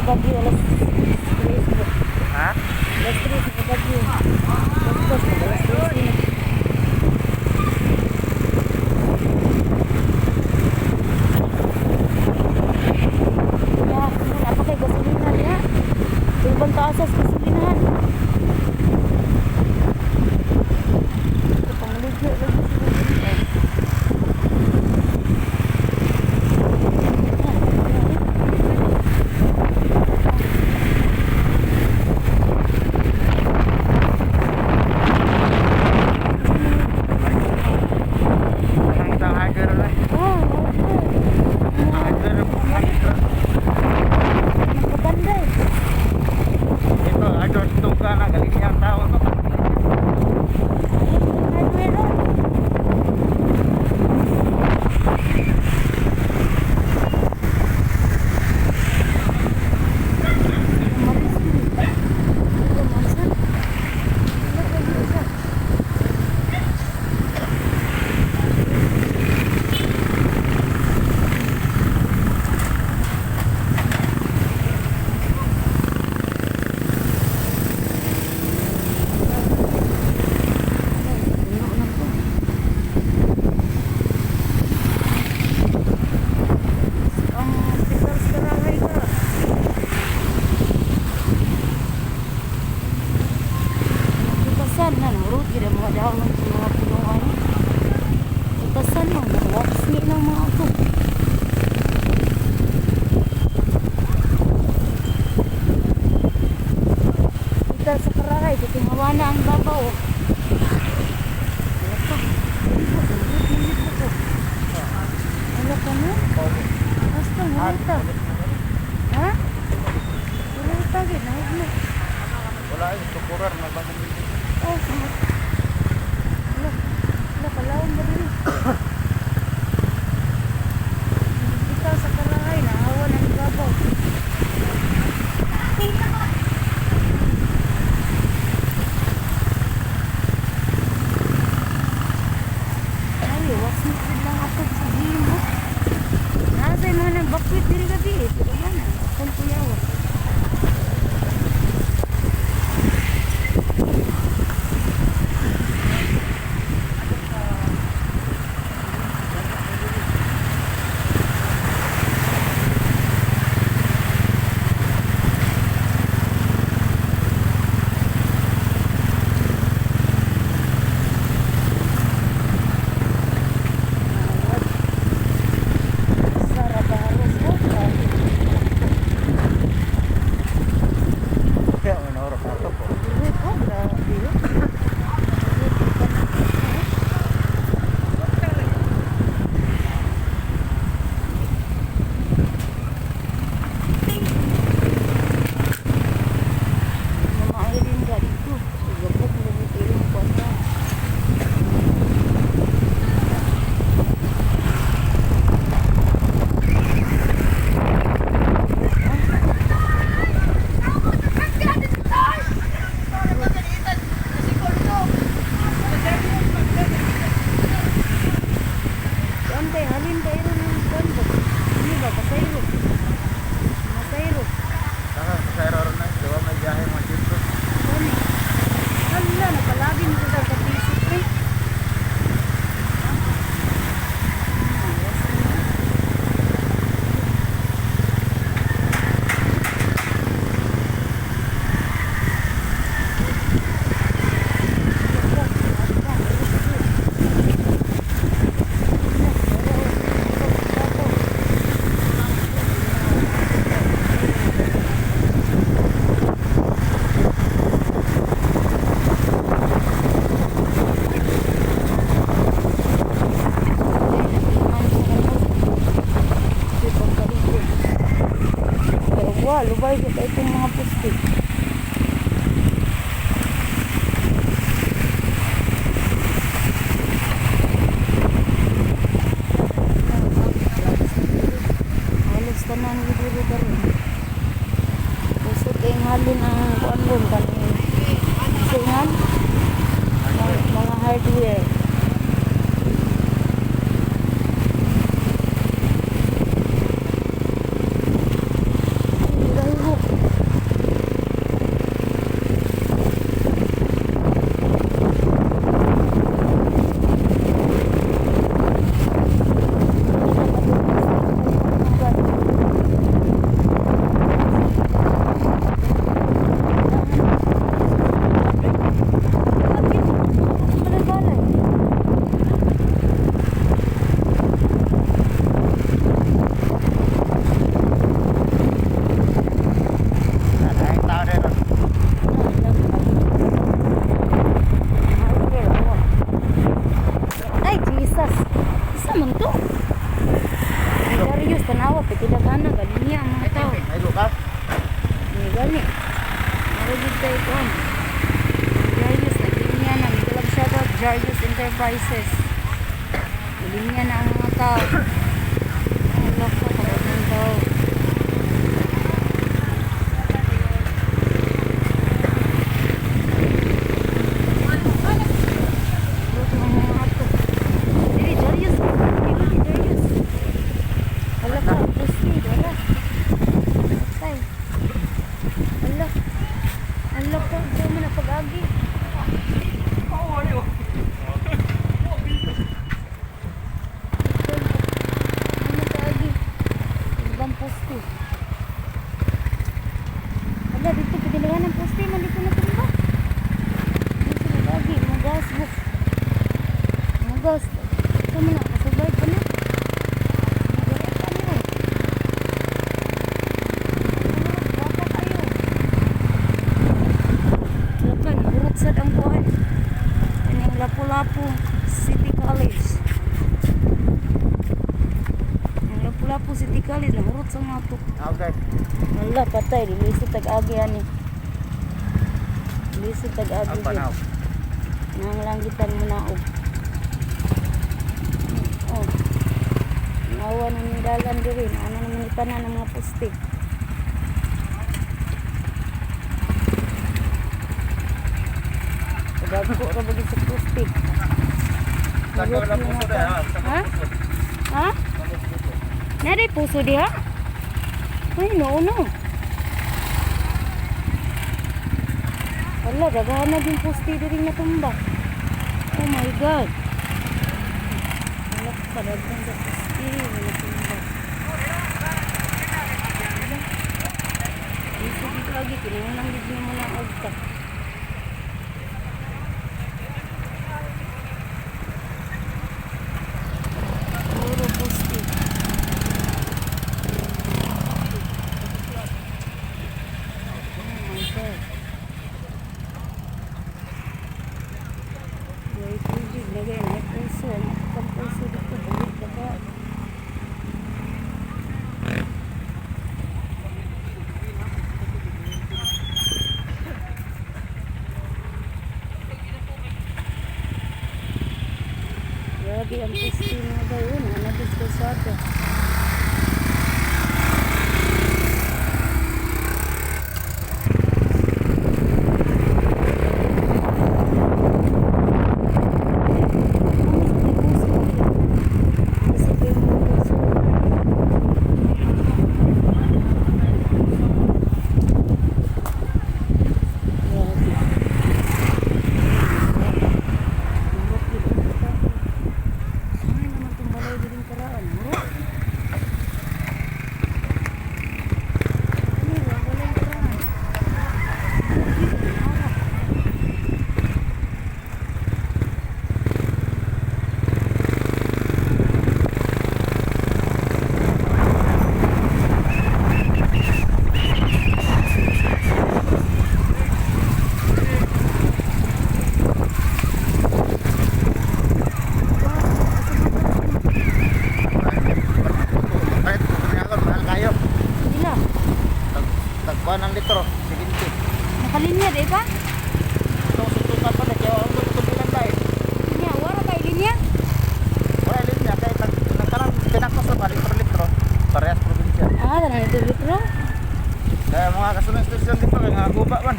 Baguio, alas 3. Ha? Alas 3 sa Baguio. Tapos, alas 3. Ya, apa kayak gasolina ya? Turbang ke asas gasolinahan. Ito pang ligyo lagi sa gasolina. Sa Kararay, tutungawa na ang babaw. Wala ka na? Basta, wala. Ha? Wala gina. Wala yung tukuran na ba? Oh, wala kalawang ba rin? Ikaw sa Kararay, naawa na ang babaw. Nasa'y mga nang bakwit diri gabi eh. Pero yan na, akong kuyawa. Lubay kita itong mga pusti. Halos tanan dito rin. Gusto kayong halin ang kuan ron kanin. Singan mga hardware. Enterprises. Linya na ang mga tao. Ano ko, kapag ng tao. Luto ang mga ato. Dili, Darius. Dili, Darius. Wala ka, pusti, wala. Patay. Wala. Wala ka, hindi mo na pag-agi. Ano ka-agi? Ibang pusti. Wala, dito pinilihan ng pusti, mandito na tumba. Dito na lagi, mga gas, buk. Mga gas. Ito mo na, kasabay pa na. Mga gas, ano? Baka kayo. Lakan, burot sa ang buhay. Yan yung Lapu-Lapu City College. Yung Lapu-Lapu City College, nahurot sa mga tuk. Okay. Wala, patay. Lilisod tag-agi yan eh. Lilisod tag-agi Apa yan. now? Nanglangitan mo na og. Oh. Nawa na ng dalan diri. Ano naman itanan ng mga poste. Pagagko ra bagi sa poste. Sakto na puso na ha. Ha? Ha? Nari puso diha? Ay, no. Wala, dagahan na din poste diri nga tumba. Oh my God. Wala ka kadaghan sa poste. Wala tumba. Wala. Dito dito lagi. Kinangang dito mo na agta. Puro poste. Oh my God. May tubig, lagay na puso. Ang puso dito, balik daga. Grabe ang pusti mga gayon. Hanapis ko sa ato. Tagpuan ng litro, siginti. Nakalinya, di ba? Itong suntukan pa na, kaya ang tutubilan tayo. Linya, wala kayo linya? Wala ilin niya, kaya nagkarang tinakos na pa, litro-litro. Parehas probinsya. Ah, tanang ito litro. Kaya mga kasunod station dito, kaya nga guba man.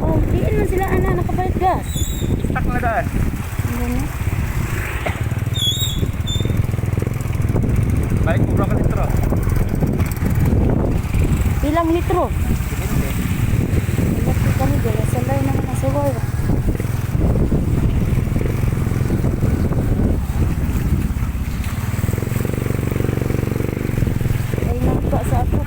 Oh, diin man sila ana nakapalit gas. Stuck na daan. Ano na? Balik ko ka litro. Ilang litro? Siginti. Laki kami dyan. Salay naman ang saway. Ay, nampa sa ako.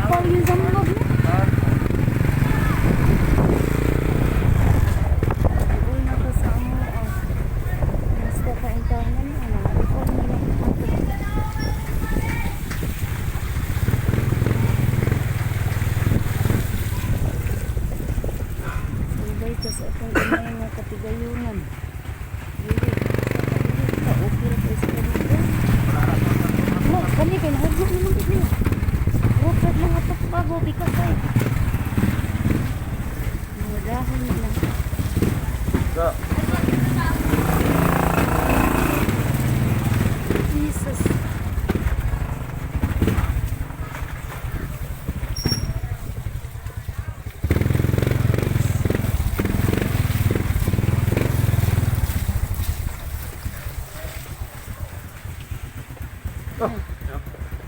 Kapal yung zambog na. Uy, nakasama mo. Basta kaintahan mo. Nakapal mo lang ato. Sulay ka sa itong inay nga katigayunan. Dili. Okay na kayo sa kanila. No, kani kayo nahagod mo lang dito. Rupad lang ato bago bikas ay. Mudahon mo lang. So, Jesus.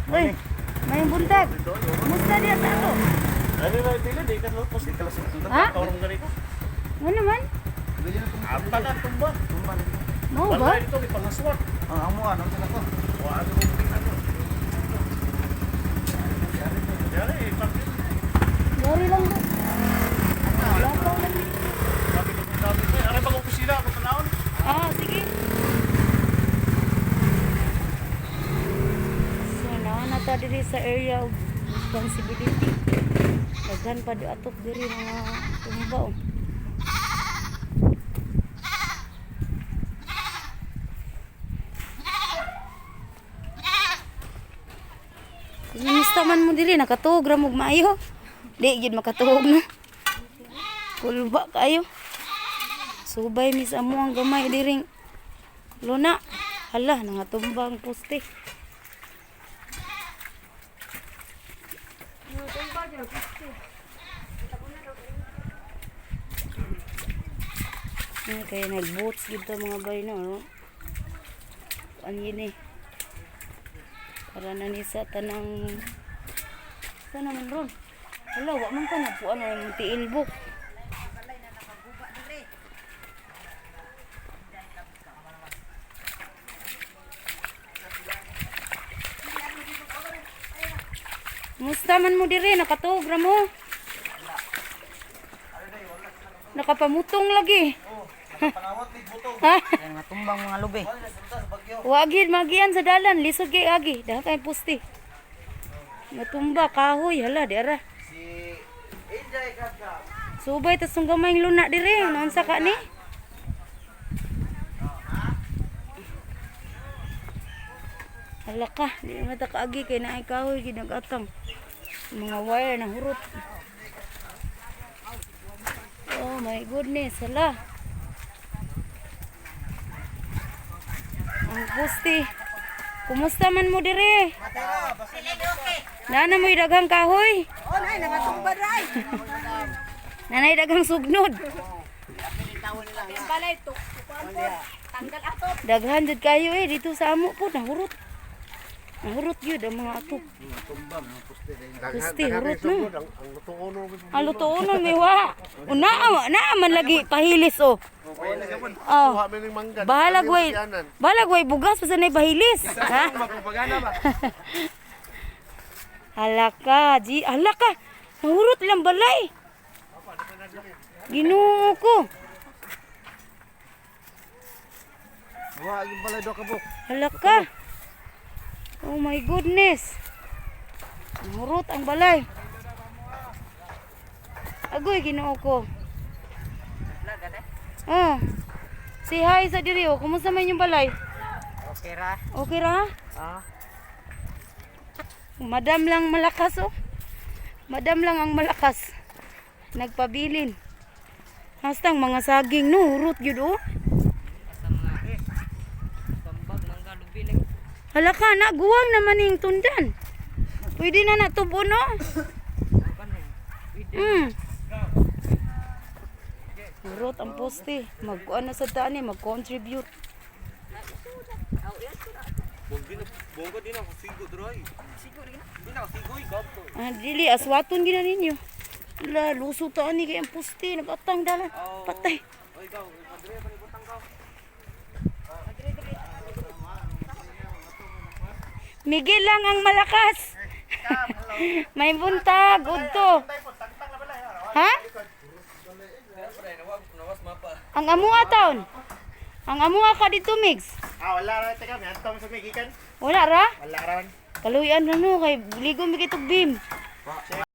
Uy, may buntag. Musta dia sa ato? ano na pila di ka lupos di ka lasing tulad Ha? torong ganito. Ano naman? Apa na tumba? Mau ba? Wala ito ipangaswat. Ang amo ano sila ko. Wa ano mo pinano. Yari, pati Dari lang ba? Lapaw lang. sabi ko dami ko. Are bang opisina ako tanawon? Ah, sige. So, naanata diri sa area of responsibility. Daghan pa di atok diri mga tumba. Oh. Minista man mo diri nakatuog ra mo maayo. Di gid makatuog no. Kulba kayo. Subay mis amo ang gamay diring luna. Hala nangatumbang poste. Ay, kaya nag-boats dito mga bay no. Ano yun eh. Para nanisa tanang saan naman ron? Wala, wak man ka na po ano yung tiilbok. Musta man mo dire, nakatuog ra mo. Nakapamutong lagi. Panawat ni buto. Ha? Yang natumbang mga lubi. Wagid magian sa dalan, lisod kay agi, dah kay pusti. Natumba kahoy, hala dira. Si Injay Kaka. Subay tas sung gamay luna dire, naon sa ka ni? Hala ka, di mata kaagi kay naay kahoy gid nagatang. Mga wire na hurot. Oh my goodness, hala. Ang pusti. Kumusta man mo dire? Nana mo daghang kahoy? Oh, nay, nakatumba ray. Nanay daghang sugnod. Balay to. Tanggal ato. Daghan jud kayo eh dito sa amo po nahurot. Nahurot yun ang mga atop. Pusti, hurot na. Ang lutuunon may wa. Na man lagi pahilis oh. Oh. Balag way bugas pa sanay pahilis. Ha? Halaka, halaka. Nahurot lang balay. Ginoo ko. Wa yung balay do kabuk. Halaka. Oh my goodness. Murot ang balay. Agoy ginoo ko. Oh. Say hi sa diri oh. Kumusta man yung balay? Okay ra. Okay ra? Ah. Madam lang malakas oh. Madam lang ang malakas. Nagpabilin. Hastang mga saging no, hurot gyud oh. Hala ka na, guwang naman yung tundan. Pwede na natubo, no? Urot ang poste. Mag-kuan na sa daan eh, mag-contribute. Dili, aswaton gina ninyo. Wala, luso taan ni kayang poste. Nag-atang dalan. Patay. Miguel lang ang malakas. May buntag, udto. Ha? Ang amua taon. Ang amua ka dito, Migs. Wala ra teka, may atong sa migikan. Wala ra? Wala ra. Kaluyan na no, kay ligo mi kitog bim.